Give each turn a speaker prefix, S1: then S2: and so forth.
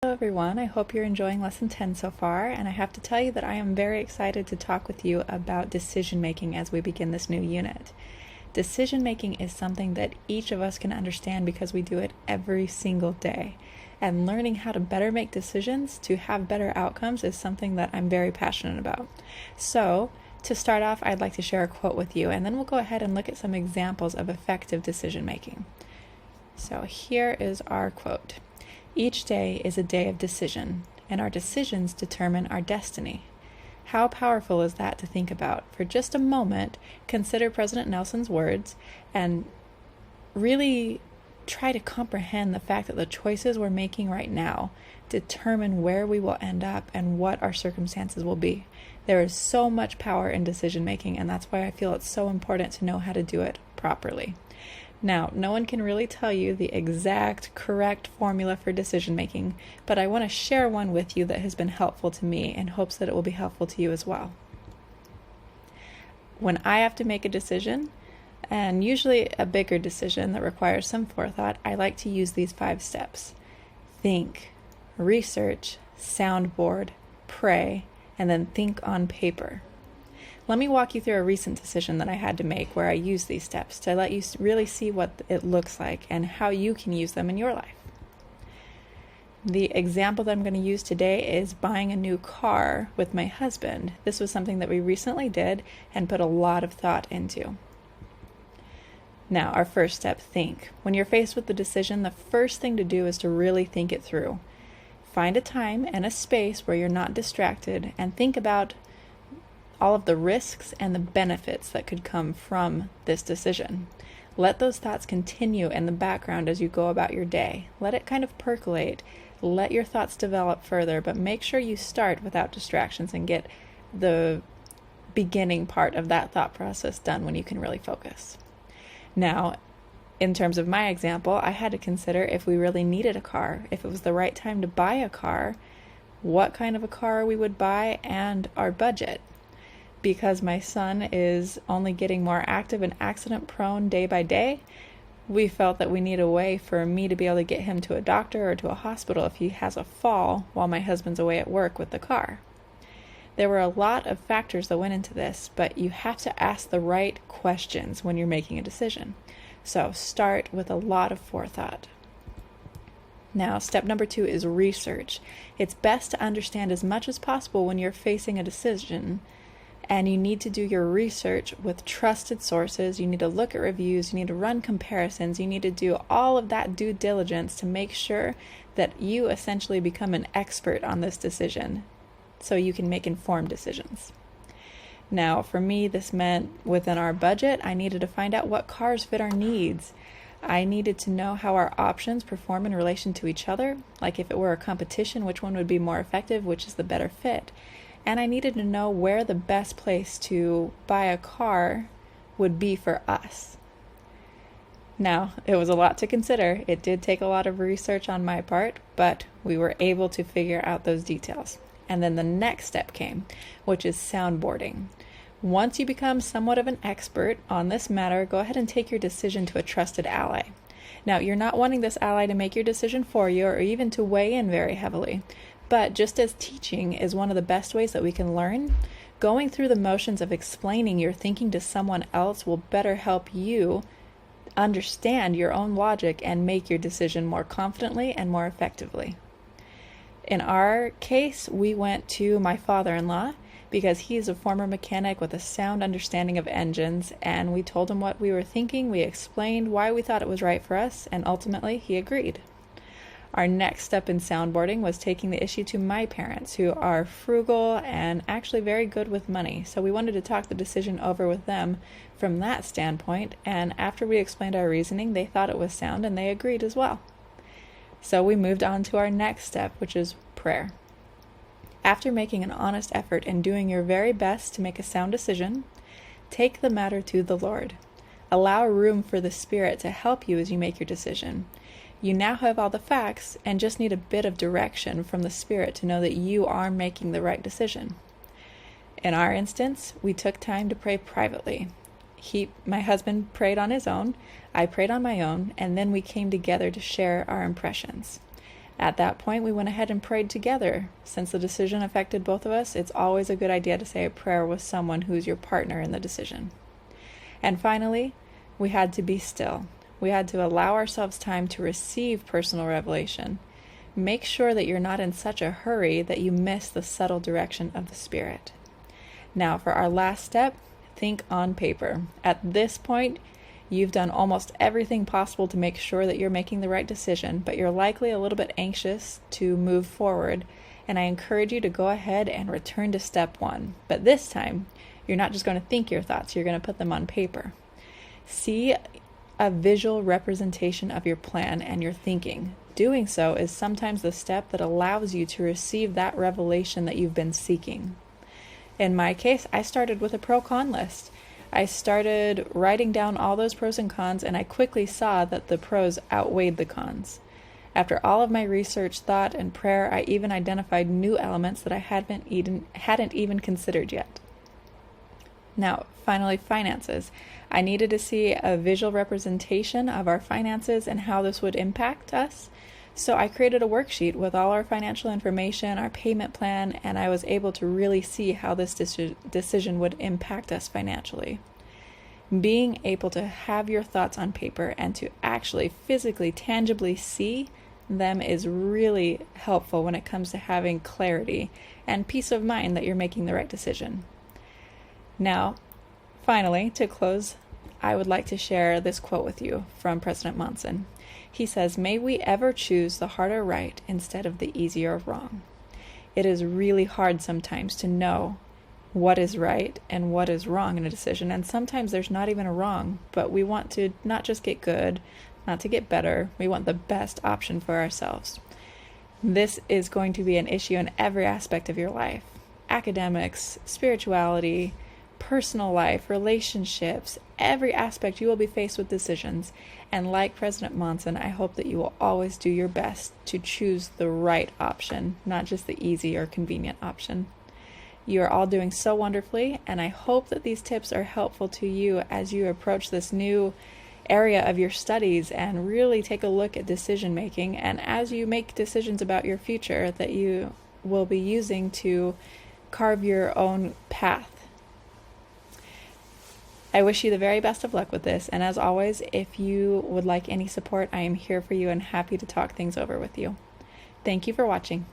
S1: Hello everyone, I hope you're enjoying lesson 10 so far, and I have to tell you that I am very excited to talk with you about decision making as we begin this new unit. Decision making is something that each of us can understand because we do it every single day, and learning how to better make decisions to have better outcomes is something that I'm very passionate about. So, to start off, I'd like to share a quote with you, and then we'll go ahead and look at some examples of effective decision making. So here is our quote. Each day is a day of decision, and our decisions determine our destiny. How powerful is that to think about? For just a moment, consider President Nelson's words and really try to comprehend the fact that the choices we're making right now determine where we will end up and what our circumstances will be. There is so much power in decision making, and that's why I feel it's so important to know how to do it properly. Now, no one can really tell you the exact correct formula for decision making, but I want to share one with you that has been helpful to me in hopes that it will be helpful to you as well. When I have to make a decision, and usually a bigger decision that requires some forethought, I like to use these 5 steps. Think, research, soundboard, pray, and then think on paper. Let me walk you through a recent decision that I had to make where I used these steps to let you really see what it looks like and how you can use them in your life. The example that I'm going to use today is buying a new car with my husband. This was something that we recently did and put a lot of thought into. Now, our first step, think. When you're faced with the decision, the first thing to do is to really think it through. Find a time and a space where you're not distracted and think about all of the risks and the benefits that could come from this decision. Let those thoughts continue in the background as you go about your day. Let it kind of percolate. Let your thoughts develop further, but make sure you start without distractions and get the beginning part of that thought process done when you can really focus. Now, in terms of my example, I had to consider if we really needed a car, if it was the right time to buy a car, what kind of a car we would buy, and our budget. Because my son is only getting more active and accident prone day by day, we felt that we need a way for me to be able to get him to a doctor or to a hospital if he has a fall while my husband's away at work with the car. There were a lot of factors that went into this, but you have to ask the right questions when you're making a decision. So start with a lot of forethought. Now, step number 2 is research. It's best to understand as much as possible when you're facing a decision. And you need to do your research with trusted sources. You need to look at reviews. You need to run comparisons. You need to do all of that due diligence to make sure that you essentially become an expert on this decision so you can make informed decisions. Now, for me, this meant within our budget, I needed to find out what cars fit our needs. I needed to know how our options perform in relation to each other, like if it were a competition, which one would be more effective, which is the better fit. And I needed to know where the best place to buy a car would be for us. Now, it was a lot to consider. It did take a lot of research on my part, but we were able to figure out those details. And then the next step came, which is soundboarding. Once you become somewhat of an expert on this matter, go ahead and take your decision to a trusted ally. Now, you're not wanting this ally to make your decision for you or even to weigh in very heavily. But just as teaching is one of the best ways that we can learn, going through the motions of explaining your thinking to someone else will better help you understand your own logic and make your decision more confidently and more effectively. In our case, we went to my father-in-law because he is a former mechanic with a sound understanding of engines, and we told him what we were thinking, we explained why we thought it was right for us, and ultimately he agreed. Our next step in soundboarding was taking the issue to my parents, who are frugal and actually very good with money. So we wanted to talk the decision over with them from that standpoint, and after we explained our reasoning, they thought it was sound and they agreed as well. So we moved on to our next step, which is prayer. After making an honest effort and doing your very best to make a sound decision, take the matter to the Lord. Allow room for the Spirit to help you as you make your decision. You now have all the facts and just need a bit of direction from the Spirit to know that you are making the right decision. In our instance, we took time to pray privately. My husband prayed on his own, I prayed on my own, and then we came together to share our impressions. At that point, we went ahead and prayed together. Since the decision affected both of us, it's always a good idea to say a prayer with someone who's your partner in the decision. And finally, we had to be still. We had to allow ourselves time to receive personal revelation. Make sure that you're not in such a hurry that you miss the subtle direction of the Spirit. Now, for our last step, think on paper. At this point, you've done almost everything possible to make sure that you're making the right decision, but you're likely a little bit anxious to move forward, and I encourage you to go ahead and return to step 1. But this time, you're not just going to think your thoughts, you're going to put them on paper. See a visual representation of your plan and your thinking. Doing so is sometimes the step that allows you to receive that revelation that you've been seeking. In my case, I started with a pro-con list. I started writing down all those pros and cons, and I quickly saw that the pros outweighed the cons. After all of my research, thought, and prayer, I even identified new elements that I hadn't even considered yet. Now, finally, finances. I needed to see a visual representation of our finances and how this would impact us. So I created a worksheet with all our financial information, our payment plan, and I was able to really see how this decision would impact us financially. Being able to have your thoughts on paper and to actually physically, tangibly see them is really helpful when it comes to having clarity and peace of mind that you're making the right decision. Now, finally, to close, I would like to share this quote with you from President Monson. He says, "May we ever choose the harder right instead of the easier wrong." It is really hard sometimes to know what is right and what is wrong in a decision, and sometimes there's not even a wrong, but we want to not just get good, not to get better, we want the best option for ourselves. This is going to be an issue in every aspect of your life: academics, spirituality, personal life, relationships, every aspect you will be faced with decisions. And like President Monson, I hope that you will always do your best to choose the right option, not just the easy or convenient option. You are all doing so wonderfully, and I hope that these tips are helpful to you as you approach this new area of your studies and really take a look at decision making, and as you make decisions about your future that you will be using to carve your own path. I wish you the very best of luck with this, and as always, if you would like any support, I am here for you and happy to talk things over with you. Thank you for watching.